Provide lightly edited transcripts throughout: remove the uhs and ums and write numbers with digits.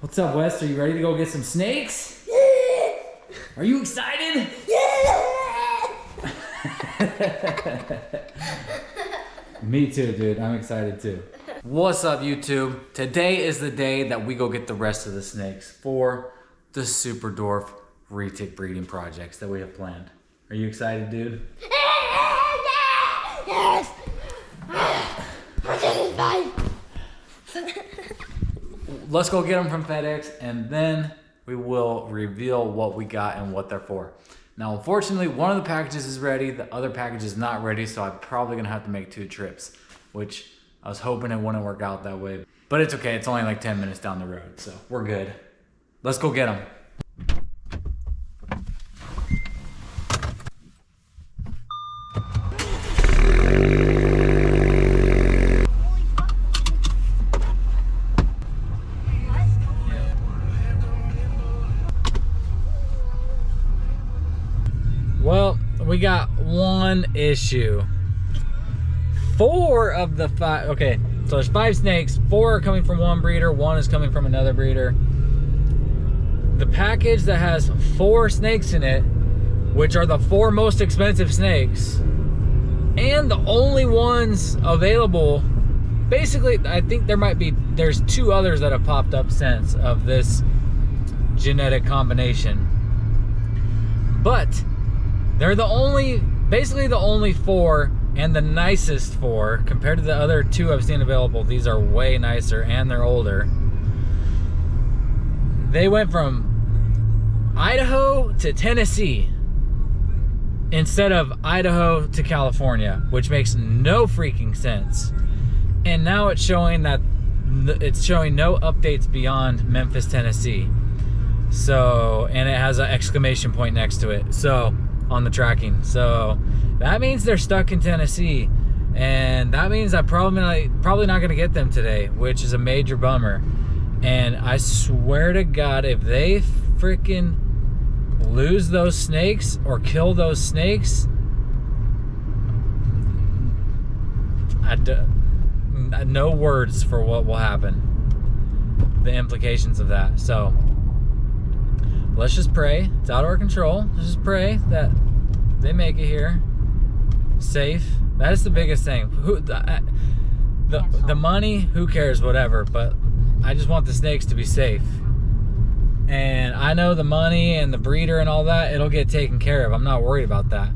What's up, Wes? Are you ready to go get some snakes? Are you excited? Me too, dude. I'm excited too. What's up, YouTube? Today is the day that we go get the rest of the snakes for the Super Dwarf Retic breeding projects that we have planned. Are you excited, dude? Yes! Let's go get them from FedEx, and then we will reveal what we got and what they're for. Now, unfortunately, one of the packages is ready, the other package is not ready, so I'm probably gonna have to make 2 trips, which I was hoping it wouldn't work out that way. But it's okay, it's only like 10 minutes down the road, so we're good. Let's go get them. Well, we got one issue. 4 of the 5, okay, so there's 5 snakes, 4 are coming from one breeder, 1 is coming from another breeder. The package that has 4 snakes in it, which are the 4 most expensive snakes, and the only ones available, basically, I think there's 2 others that have popped up since of this genetic combination. But they're basically the only 4 and the nicest 4 compared to the other 2 I've seen available. These are way nicer and they're older. They went from Idaho to Tennessee instead of Idaho to California, which makes no freaking sense. And now it's showing no updates beyond Memphis, Tennessee. So, and it has an exclamation point next to it. So, on the tracking. So that means they're stuck in Tennessee, and that means I'm probably not gonna get them today, which is a major bummer. And I swear to God, if they freaking lose those snakes or kill those snakes, no words for what will happen, the implications of that. So let's just pray. It's out of our control. Let's just pray that they make it here safe. That is the biggest thing. The money, who cares, whatever, but I just want the snakes to be safe. And I know the money and the breeder and all that, it'll get taken care of. I'm not worried about that.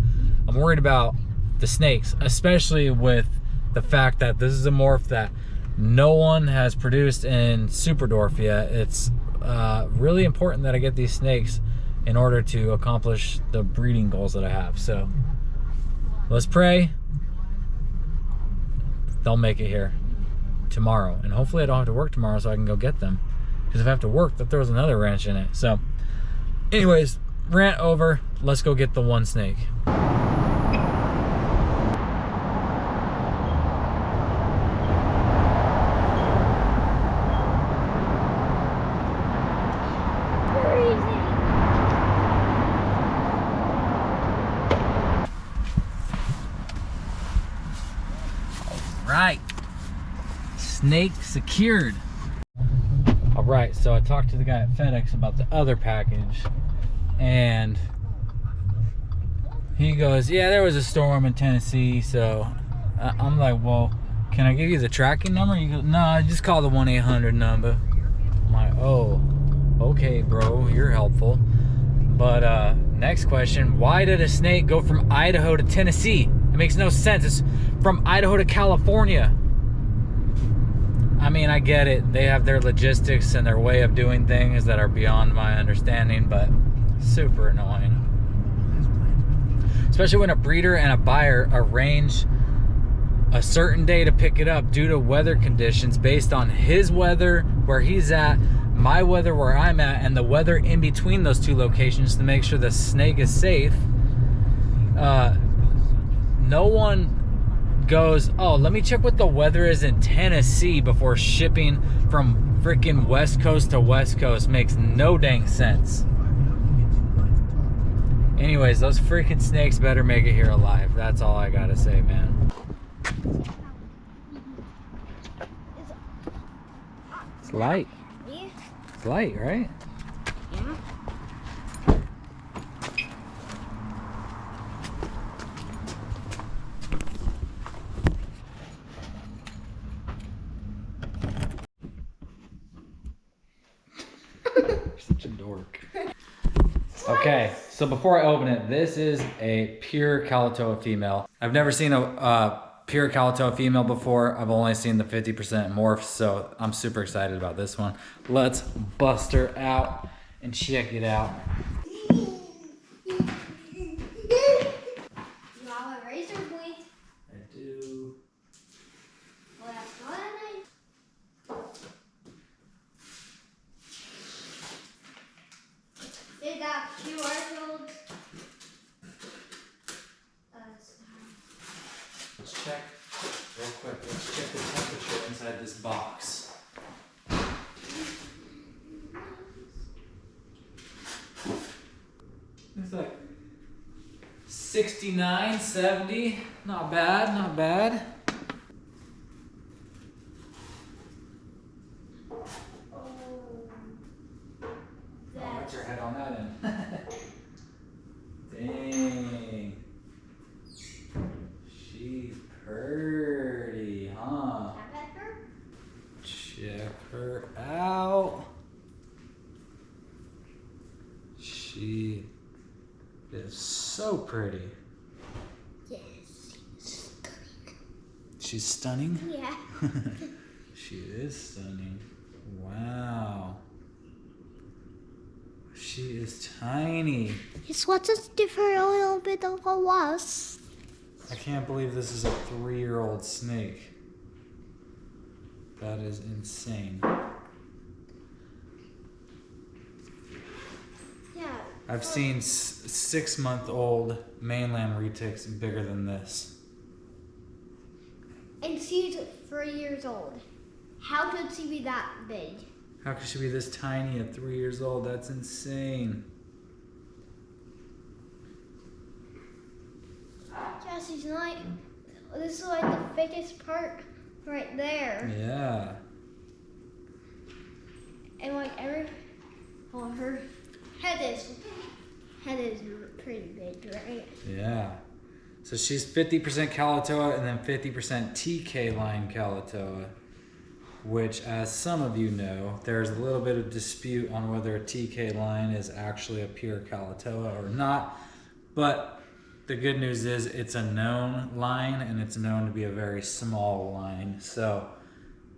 I'm worried about the snakes, especially with the fact that this is a morph that no one has produced in Super Dwarf yet. It's really important that I get these snakes in order to accomplish the breeding goals that I have. So let's pray they'll make it here tomorrow, and hopefully I don't have to work tomorrow so I can go get them, because if I have to work, that throws another wrench in it. So anyways, rant over. Let's go get the one snake. Right, snake secured. All right, so I talked to the guy at FedEx about the other package, and he goes, yeah, there was a storm in Tennessee. So I'm like, well, can I give you the tracking number? He goes, no, just call the 1-800 number. I'm like, oh, okay, bro, you're helpful. But next question, why did a snake go from Idaho to Tennessee? It makes no sense. It's from Idaho to California. I mean, I get it. They have their logistics and their way of doing things that are beyond my understanding, but super annoying. Especially when a breeder and a buyer arrange a certain day to pick it up due to weather conditions based on his weather where he's at, my weather where I'm at, and the weather in between those 2 locations to make sure the snake is safe. No one goes, oh, let me check what the weather is in Tennessee before shipping from freaking West Coast to West Coast. Makes no dang sense. Anyways, those freaking snakes better make it here alive. That's all I gotta say, man. It's light. light, right? Yeah. Such a dork. Okay, so before I open it, this is a pure Kalatoa female. I've never seen a pure Kalatoa female before. I've only seen the 50% morphs, so I'm super excited about this one. Let's bust her out and check it out. You have a razor blade? I do. Well, that's not nice. Is that QR code? Let's check real quick. Let's check the temperature inside this box. It's like 69, 70. Not bad, not bad. What's your head on that end? Dang. She's pretty, huh? Check her out. She is so pretty. Yes, she's stunning. She's stunning? Yeah. She is stunning. Wow. She is tiny. It's what is different a little bit of a was. I can't believe this is a 3-year-old snake. That is insane. Yeah. I've seen 6-month-old mainland retics bigger than this. And she's 3 years old. How could she be that big? How could she be this tiny at 3 years old? That's insane. Yeah, she's not. This is like the thickest part right there. Yeah. And like well, her head is pretty big, right? Yeah. So she's 50% Kalatoa and then 50% TK line Kalatoa, which, as some of you know, there's a little bit of dispute on whether a TK line is actually a pure Kalatoa or not. But the good news is it's a known line, and it's known to be a very small line. So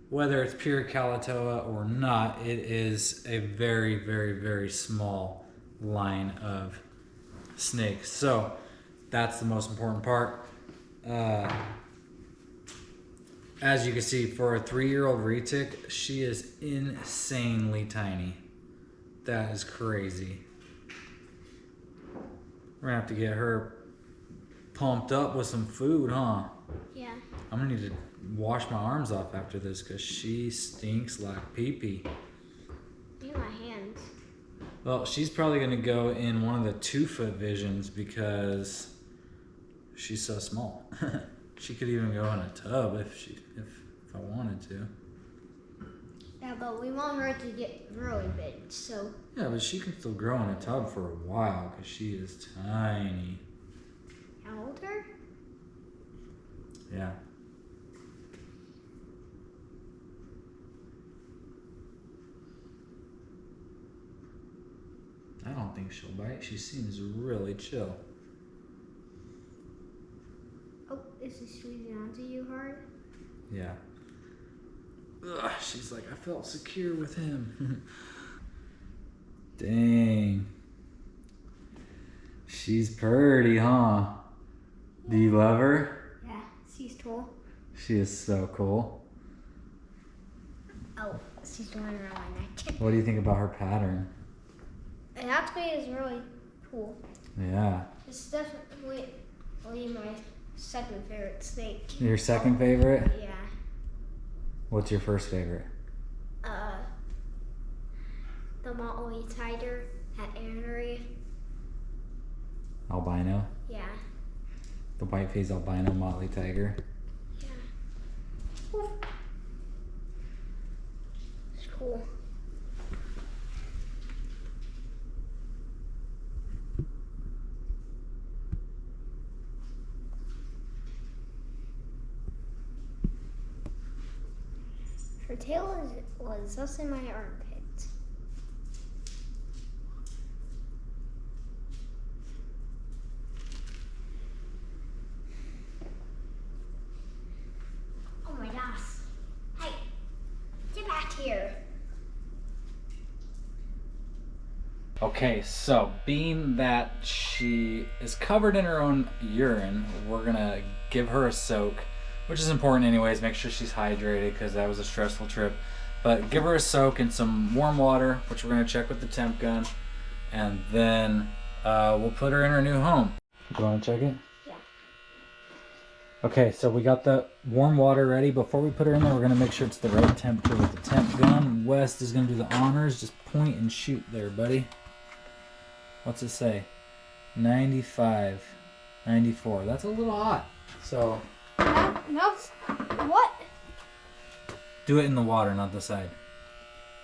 whether it's pure Kalatoa or not, it is a very, very, very small line of snakes. So that's the most important part. As you can see, for a 3-year-old retic, she is insanely tiny. That is crazy. We're gonna have to get her pumped up with some food, huh? Yeah. I'm gonna need to wash my arms off after this because she stinks like pee-pee. Look at my hands. Well, she's probably gonna go in one of the 2-foot visions because she's so small. She could even go in a tub if I wanted to. Yeah, but we want her to get really big, so. Yeah, but she can still grow in a tub for a while because she is tiny. How old her? Yeah. I don't think she'll bite. She seems really chill. Oh, is she squeezing onto you hard? Yeah. Ugh, she's like, I felt secure with him. Dang. She's pretty, huh? Do you love her? Yeah, she's tall. She is so cool. Oh, she's going around my neck. What do you think about her pattern? And that way is really cool. Yeah. It's definitely my second favorite snake. Your second favorite? Yeah. What's your first favorite? The motley tiger at Annery. Albino? Yeah. The white-faced albino motley tiger? Yeah. Ooh. It's cool. tail was just in my armpit. Oh my gosh. Hey, get back here. Okay, so being that she is covered in her own urine, we're gonna give her a soak, which is important anyways. Make sure she's hydrated because that was a stressful trip. But give her a soak in some warm water, which we're gonna check with the temp gun, and then we'll put her in her new home. You wanna check it? Yeah. Okay, so we got the warm water ready. Before we put her in there, we're gonna make sure it's the right temperature with the temp gun. West is gonna do the honors. Just point and shoot there, buddy. What's it say? 95, 94. That's a little hot. So No. What? do it in the water, not the side.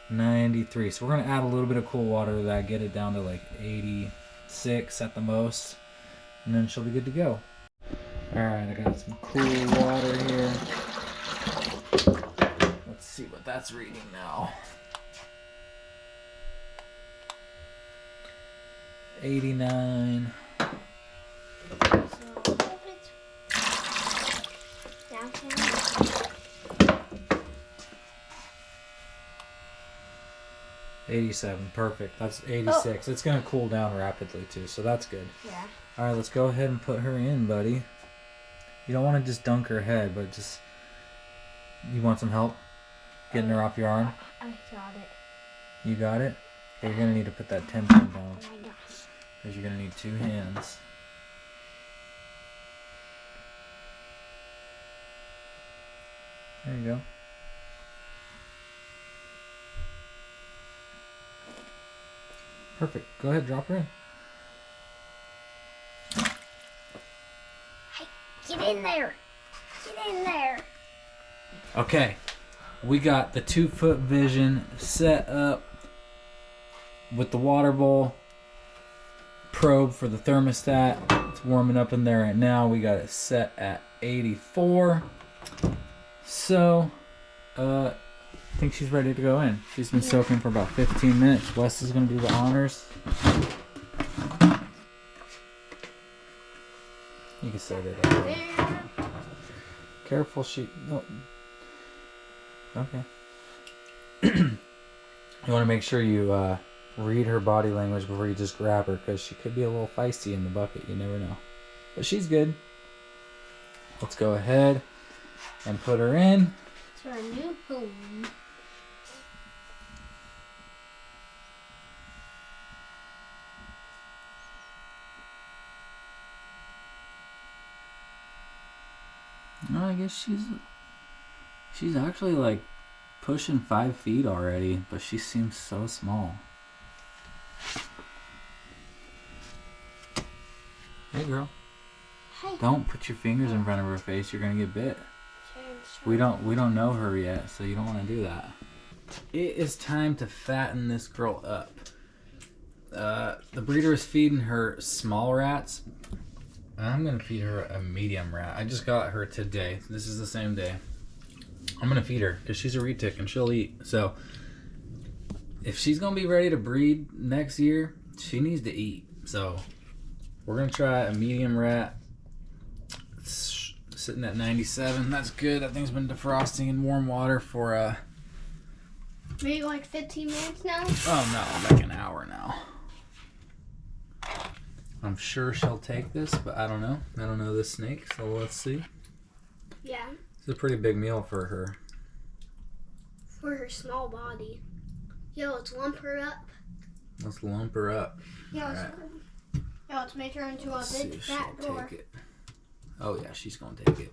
93. So we're gonna add a little bit of cool water to that, get it down to like 86 at the most, and then she'll be good to go. All right, I got some cool water here. Let's see what that's reading now. 89. Down 87. Perfect. That's 86. It's gonna cool down rapidly too, so that's good. Yeah. All right, let's go ahead and put her in, buddy. You don't want to just dunk her head, but just, you want some help getting her off your arm? I got it. You got it? Okay, you're gonna need to put that tension down, Oh my gosh. because you're gonna need 2 hands. There you go. Perfect. Go ahead, drop her in. Hey, get in there. Get in there. Okay, we got the 2-foot vision set up with the water bowl, probe for the thermostat. It's warming up in there right now. We got it set at 84. So, I think she's ready to go in. She's been soaking for about 15 minutes. Wes is going to do the honors. You can set it up. There. Careful, she... No. Okay. You want to make sure you read her body language before you just grab her, because she could be a little feisty in the bucket. You never know. But she's good. Let's go ahead and put her in. To our new home. No, I guess she's actually like pushing 5 feet already, but she seems so small. Hey girl, Hey. don't put your fingers in front of her face. You're gonna get bit. We don't know her yet, so you don't want to do that. It is time to fatten this girl up. The breeder is feeding her small rats. I'm gonna feed her a medium rat. I just got her today. This is the same day. I'm gonna feed her because she's a retic and she'll eat. So if she's gonna be ready to breed next year, she needs to eat. So we're gonna try a medium rat. It's sitting at 97. That's good. That thing's been defrosting in warm water for Maybe like 15 minutes now? oh no, like an hour now. I'm sure she'll take this, but I don't know. I don't know this snake, so let's see. Yeah. It's a pretty big meal for her. For her small body. Yo, let's lump her up. Let's lump her up. Yeah, Alright. let's make her into a Let's see big if fat she'll dwarf. take it. Oh yeah, she's gonna take it.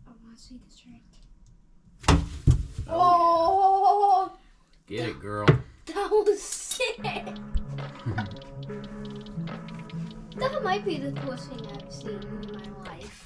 I want to see this right. Oh! Get it, girl. That was sick! That might be the coolest thing I've seen in my life.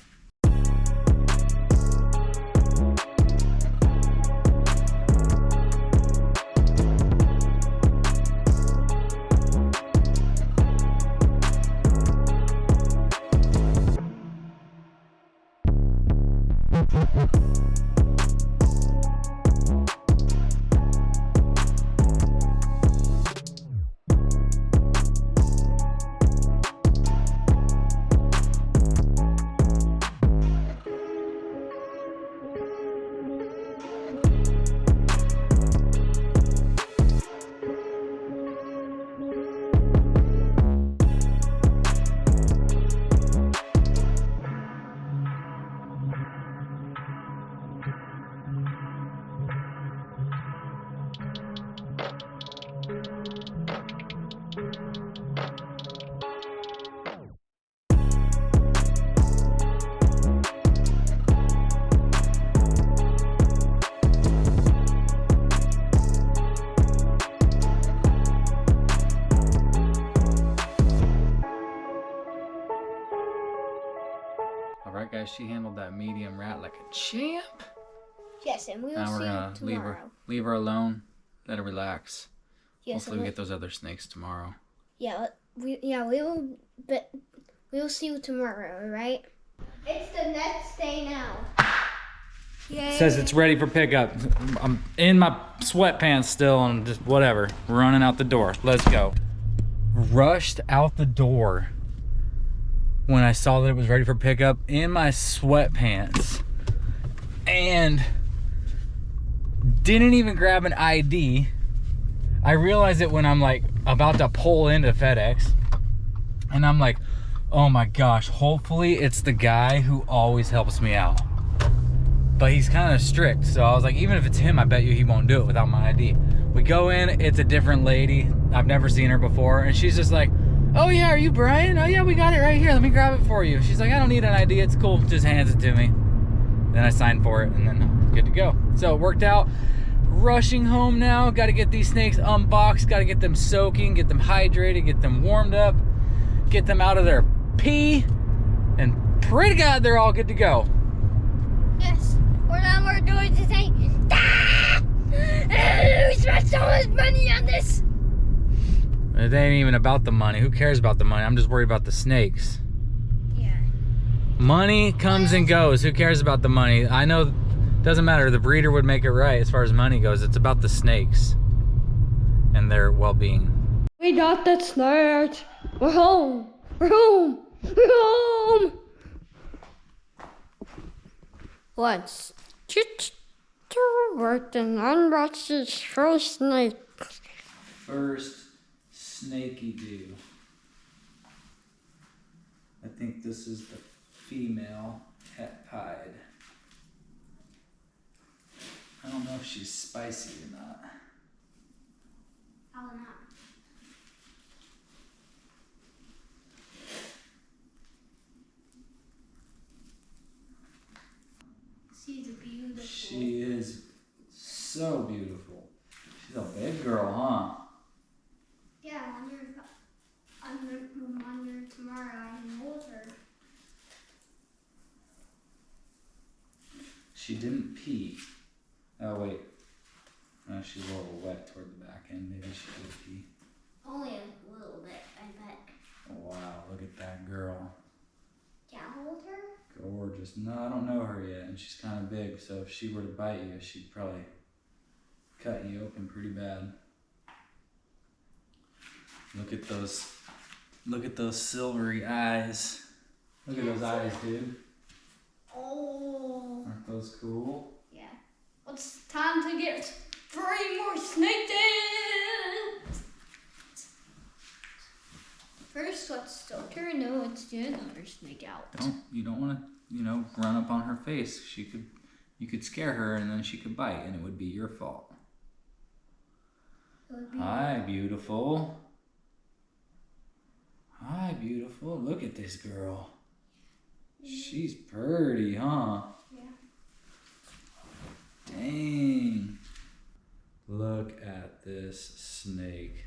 guys, she handled that medium rat like a champ. Yes, and we will Now we're see gonna you tomorrow. leave her alone, let her relax. Yes, Hopefully we get those other snakes tomorrow. Yeah, we will see you tomorrow, right? It's the next day now. It says it's ready for pickup. I'm in my sweatpants still and just whatever. Running out the door. Let's go. Rushed out the door when I saw that it was ready for pickup in my sweatpants. And didn't even grab an ID. I realized it when I'm like about to pull into FedEx. And I'm like, oh my gosh, hopefully it's the guy who always helps me out. But he's kind of strict, so I was like, even if it's him, I bet you he won't do it without my ID. We go in, it's a different lady. I've never seen her before, and she's just like, oh yeah, are you Brian? Oh yeah, we got it right here, let me grab it for you. She's like, I don't need an ID, it's cool, just hands it to me. Then I signed for it, and then I'm good to go. So it worked out. Rushing home now, gotta get these snakes unboxed, gotta get them soaking, get them hydrated, get them warmed up, get them out of their pee, and pray to God they're all good to go. Yes. Now we're doing to say, we spent so much money on this. It ain't even about the money. Who cares about the money? I'm just worried about the snakes. Yeah. Money comes and goes. Who cares about the money? I know it doesn't matter. The breeder would make it right as far as money goes. It's about the snakes and their well-being. We got the snakes. We're home. We're home. We're home. Let's get to work and unbox this first snake. First snaky do. I think this is the female het pied. I don't know if she's spicy or not. Probably not. She's beautiful. She is so beautiful. She's a big girl, huh? Yeah, I wonder tomorrow I can hold her. She didn't pee. Oh wait. She's a little wet toward the back end. Maybe she did pee. Only a little bit, I bet. Oh, wow, look at that girl. Can I hold her? Gorgeous. No, I don't know her yet, and she's kind of big, so if she were to bite you, she'd probably cut you open pretty bad. Look at those silvery eyes. Look at those eyes, dude. Oh. Aren't those cool? Yeah. Well, it's time to get 3 more snake days. First, let's soak her. No, let's get another snake out. You don't want to, run up on her face. You could scare her, and then she could bite, and it would be your fault. Hi, beautiful. Hi, beautiful. Look at this girl. She's pretty, huh? Yeah. Dang. Look at this snake.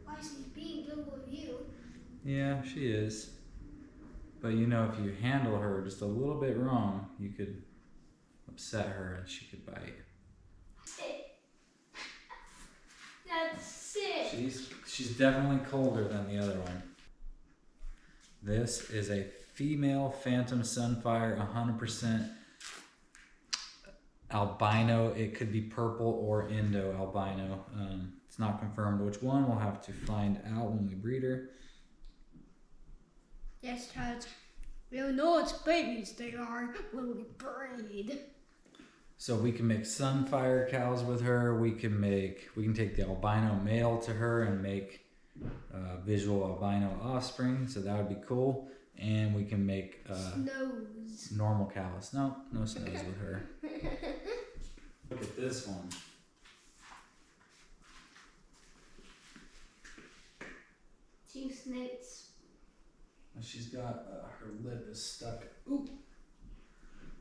Why she's being good with you? Yeah, she is. But if you handle her just a little bit wrong, you could upset her and she could bite. That's it. She's definitely colder than the other one. This is a female phantom sunfire, 100% albino. It could be purple or Indo albino. It's not confirmed which one. We'll have to find out when we breed her. Yes, Chad. We don't know what babies they are when we breed. So we can make sunfire cows with her. We can take the albino male to her and make visual albino offspring. So that would be cool. And we can make snows. Normal cows. No snows with her. Look at this one. Two snakes. She's got her lip is stuck. Oop.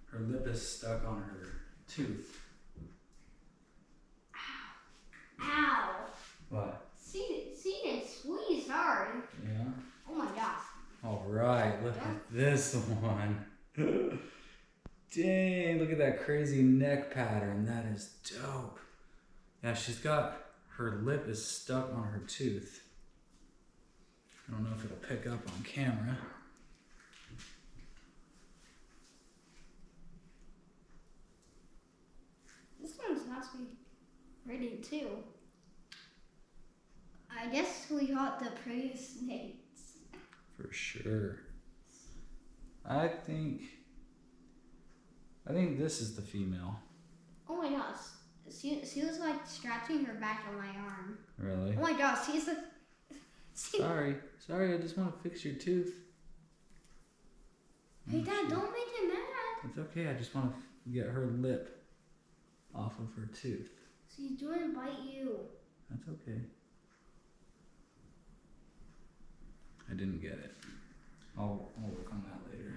Her lip is stuck on her tooth. Ow. What? See it squeeze hard. Yeah. Oh my gosh. All right. Look at this one. Dang, look at that crazy neck pattern. That is dope. Yeah, she's got, her lip is stuck on her tooth. I don't know if it'll pick up on camera. This one's has to be ready too. I guess we got the prettiest snakes. For sure. I think this is the female. Oh my gosh. She was like scratching her back on my arm. Really? Oh my gosh, she's the... Sorry, I just want to fix your tooth. Hey Dad, don't make him mad. It's okay, I just want to get her lip off of her tooth. She's doing bite you. That's okay. I didn't get it. I'll work on that later.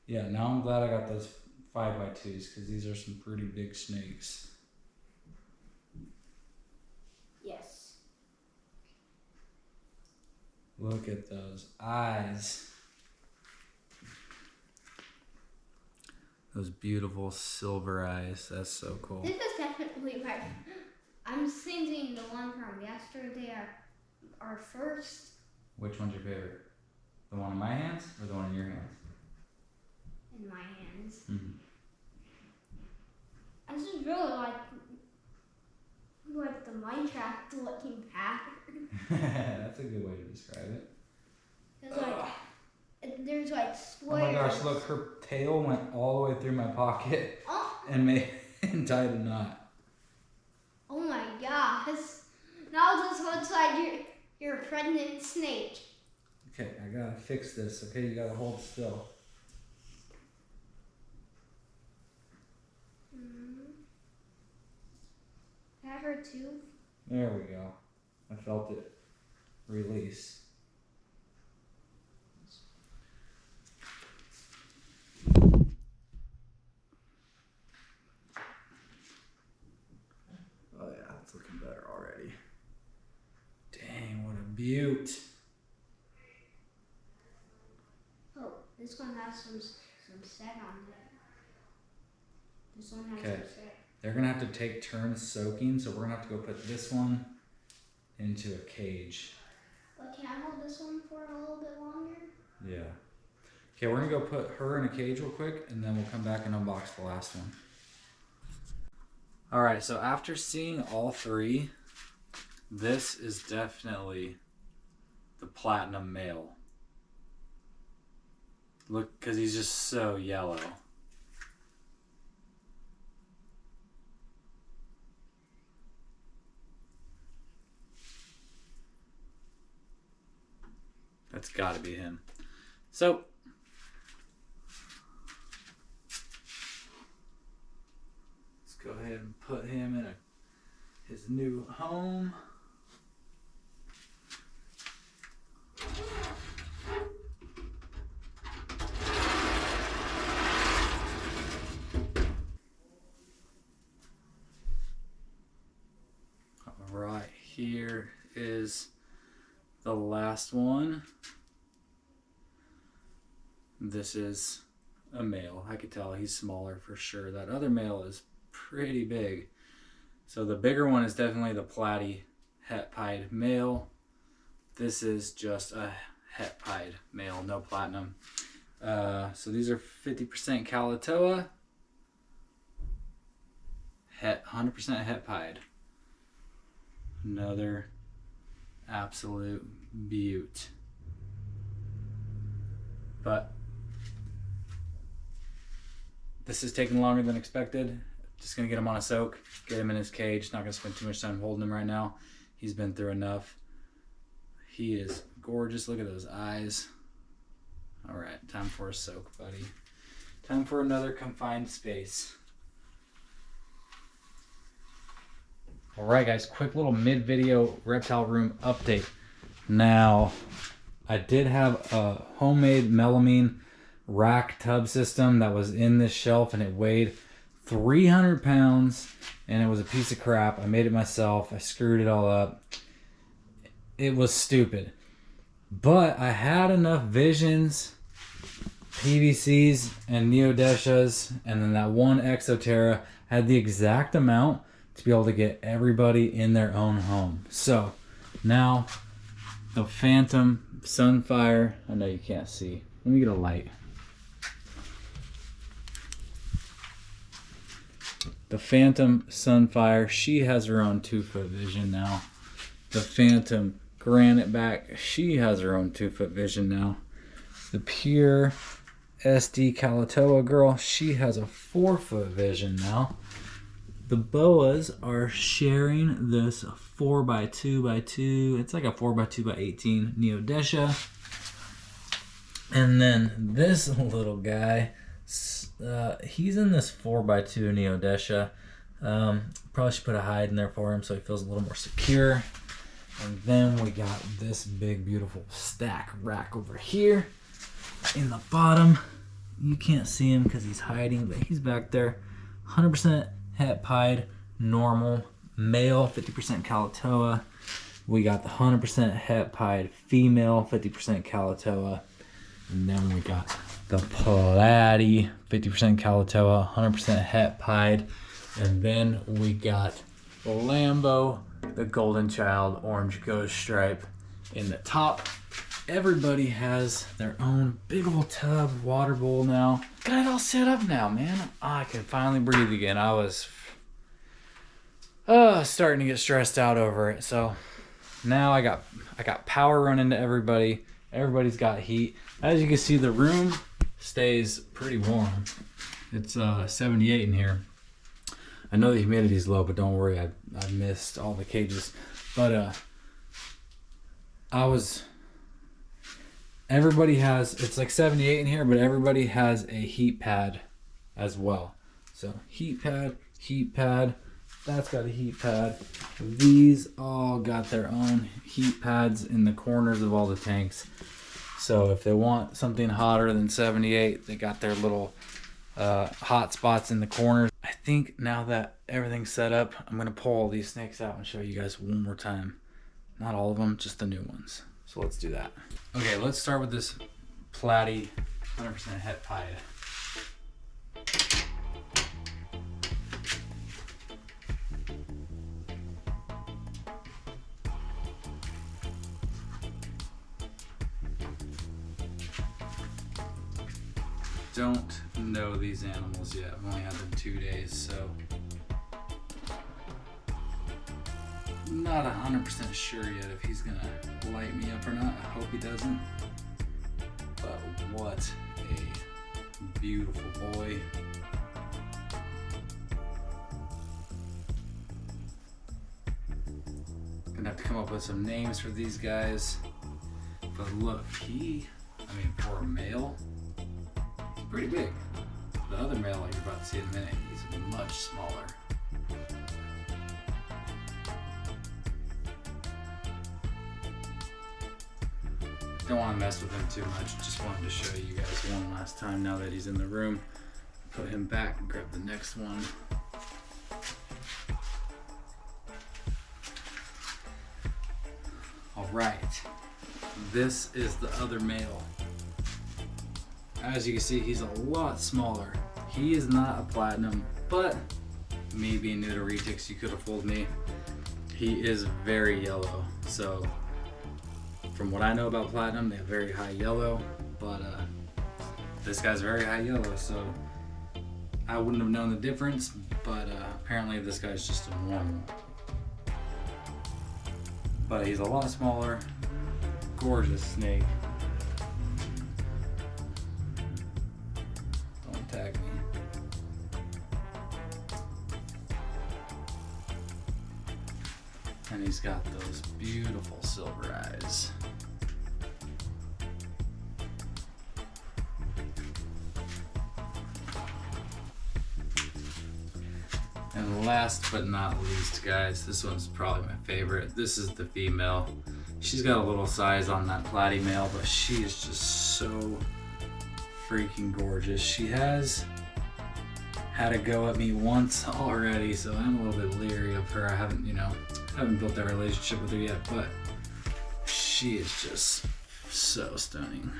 Yeah, now I'm glad I got those 5x2s because these are some pretty big snakes. Yes. Look at those eyes. Those beautiful silver eyes. That's so cool. This is definitely right. I'm thinking the one from yesterday, our first. Which one's your favorite? The one in my hands or the one in your hands? In my hands. Mm-hmm. I just really like the Minecraft looking pattern. That's a good way to describe it. There's like squares. Oh my gosh, look, her tail went all the way through my pocket and tied a knot. Oh my gosh. Now this looks like you're a pregnant snake. Okay, I gotta fix this. Okay, you gotta hold still. That her tooth? There we go. I felt it release. Oh yeah, it's looking better already. Dang, what a beaut. Oh, this one has some set on it. This one has Okay. some set. They're gonna have to take turns soaking, so we're gonna have to go put this one into a cage. But can I hold this one for a little bit longer? Yeah. Okay, we're gonna go put her in a cage real quick, and then we'll come back and unbox the last one. All right, so after seeing all three, this is definitely the platinum male. Look, because he's just so yellow. That's got to be him. So, let's go ahead and put him in his new home. All right, here is the last one. This is a male. I could tell he's smaller for sure. That other male is pretty big. So the bigger one is definitely the platy het pied male. This is just a het pied male, no platinum. So these are 50% Kalatoa, 100% het pied. Another absolute beaut. But this is taking longer than expected. Just gonna get him on a soak, get him in his cage. Not gonna spend too much time holding him right now. He's been through enough. He is gorgeous. Look at those eyes. All right, time for a soak, buddy. Time for another confined space. All right, guys, quick little mid-video reptile room update. Now, I did have a homemade melamine rack tub system that was in this shelf, and it weighed 300 pounds, and it was a piece of crap. I made it myself. I screwed it all up. It was stupid. But I had enough visions, PVCs, and Neodeshas, and then that one Exoterra had the exact amount to be able to get everybody in their own home. So now the Phantom Sunfire, I know you can't see. Let me get a light. The Phantom Sunfire, she has her own 2-foot vision now. The Phantom Granite Back, she has her own 2-foot vision now. The Pure SD Kalatoa girl, she has a 4-foot vision now. The boas are sharing this 4x2x2. It's like a 4x2x18 Neodesha. And then this little guy, he's in this 4x2 Neodesha. Probably should put a hide in there for him so he feels a little more secure. And then we got this big, beautiful stack rack over here in the bottom. You can't see him because he's hiding, but he's back there. 100% het pied, normal, male, 50% Kalatoa. We got the 100% het pied, female, 50% Kalatoa. And then we got the Platy, 50% Kalatoa, 100% het pied. And then we got the Lambo, the Golden Child, Orange Ghost Stripe in the top. Everybody has their own big old tub, water bowl now. Got it all set up now, man. I can finally breathe again. I was starting to get stressed out over it. So now I got power running to everybody. Everybody's got heat. As you can see, the room stays pretty warm. It's 78 in here. I know the humidity is low, but don't worry, I missed all the cages. But everybody has, it's like 78 in here, but everybody has a heat pad as well. So heat pad, that's got a heat pad. These all got their own heat pads in the corners of all the tanks. So if they want something hotter than 78, they got their little hot spots in the corners. I think now that everything's set up, I'm gonna pull all these snakes out and show you guys one more time. Not all of them, just the new ones. So let's do that. Okay, let's start with this Platy 100% het pied. Don't know these animals yet. I've only had them 2 days, so not 100% sure yet if he's gonna light me up or not. I hope he doesn't. But what a beautiful boy. Gonna have to come up with some names for these guys. But look, for a male, he's pretty big. The other male, like you're about to see in a minute, he's much smaller. Don't want to mess with him too much. Just wanted to show you guys one last time now that he's in the room. Put him back and grab the next one. All right, this is the other male. As you can see, he's a lot smaller. He is not a platinum, but me being new to Retics, you could have fooled me. He is very yellow. So from what I know about platinum, they have very high yellow, but this guy's very high yellow, so I wouldn't have known the difference, but apparently this guy's just a normal. But he's a lot smaller, gorgeous snake. Don't tag me. And he's got those beautiful silver eyes. And last but not least, guys, this one's probably my favorite. This is the female. She's got a little size on that platy male, but she is just so freaking gorgeous. She has had a go at me once already, so I'm a little bit leery of her. I haven't built that relationship with her yet, but she is just So stunning.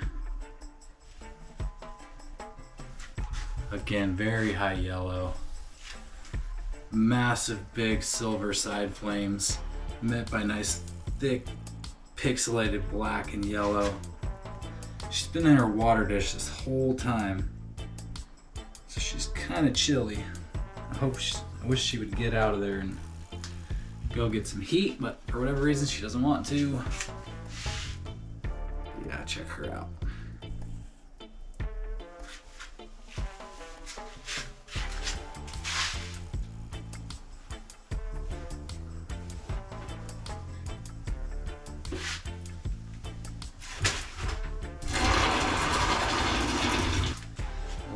Again, very high yellow. Massive big silver side flames met by nice thick pixelated black and yellow. She's been in her water dish this whole time, so she's kind of chilly. I wish she would get out of there and go get some heat, but for whatever reason she doesn't want to. Yeah, check her out.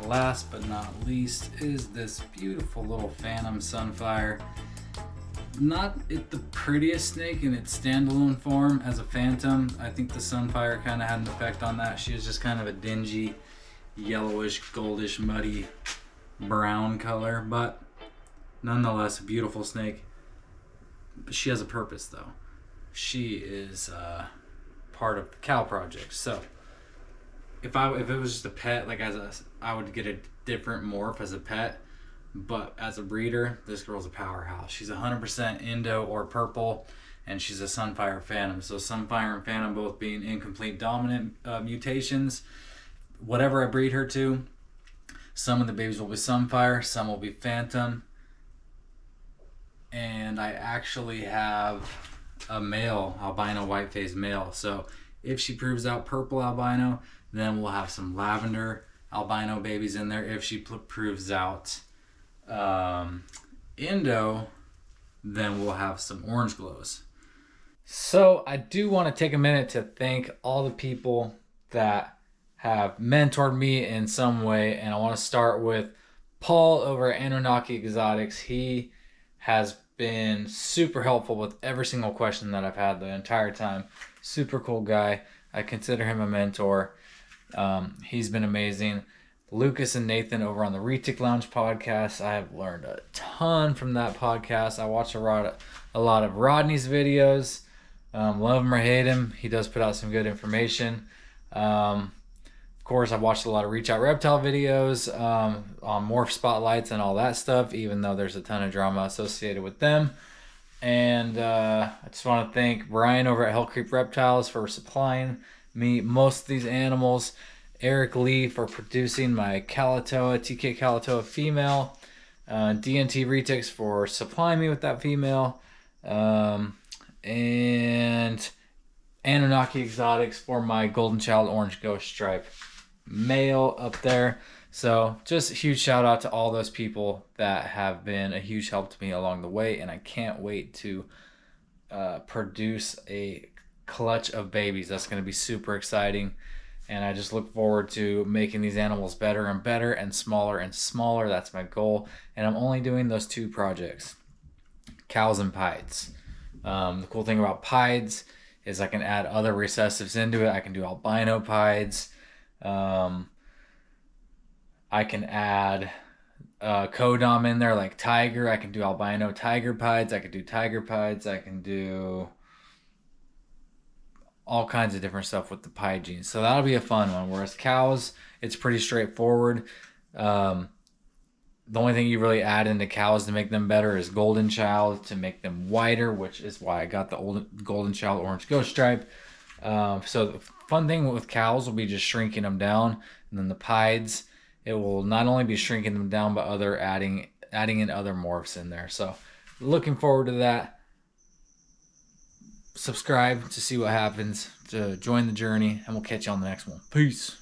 Last but not least is this beautiful little Phantom Sunfire. Not the prettiest snake in its standalone form as a phantom. I think the Sunfire kind of had an effect on that. She was just kind of a dingy, yellowish, goldish, muddy brown color, but nonetheless a beautiful snake. But she has a purpose though. She is part of the cow project. So if it was just a pet, like I would get a different morph as a pet, but as a breeder, this girl's a powerhouse. She's 100% Indo or purple, and she's a Sunfire Phantom. So Sunfire and Phantom both being incomplete dominant mutations. Whatever I breed her to, some of the babies will be Sunfire, some will be Phantom, and I actually have a male albino white-faced male. So if she proves out purple albino, then we'll have some lavender albino babies in there. If she proves out Indo, then we'll have some orange glows. So I do want to take a minute to thank all the people that have mentored me in some way, and I want to start with Paul over at Anunnaki Exotics. He has been super helpful with every single question that I've had the entire time. Super cool guy. I consider him a mentor. He's been amazing. Lucas and Nathan over on the Retic Lounge podcast. I have learned a ton from that podcast. I watch a lot of Rodney's videos. Love him or hate him, he does put out some good information. Of course, I've watched a lot of Reach Out Reptile videos on Morph Spotlights and all that stuff, even though there's a ton of drama associated with them. And I just want to thank Brian over at Hell Creek Reptiles for supplying me most of these animals. Eric Lee for producing my Kalatoa, TK Kalatoa female. DNT Retics for supplying me with that female. And Anunnaki Exotics for my Golden Child Orange Ghost Stripe male up there. So just a huge shout out to all those people that have been a huge help to me along the way, and I can't wait to produce a clutch of babies. That's going to be super exciting, and I just look forward to making these animals better and better and smaller. That's my goal, and I'm only doing those two projects, cows and pieds. The cool thing about pieds is I can add other recessives into it. I can do albino pieds. I can add codom in there like tiger. I can do albino tiger pieds. I can do tiger pieds. I can do all kinds of different stuff with the pied genes. So that'll be a fun one. Whereas cows, it's pretty straightforward. The only thing you really add into cows to make them better is Golden Child to make them whiter, which is why I got the old Golden Child Orange Ghost Stripe. So the fun thing with cows will be just shrinking them down. And then the pieds, it will not only be shrinking them down, but adding in other morphs in there. So looking forward to that. Subscribe to see what happens, to join the journey, and we'll catch you on the next one. Peace.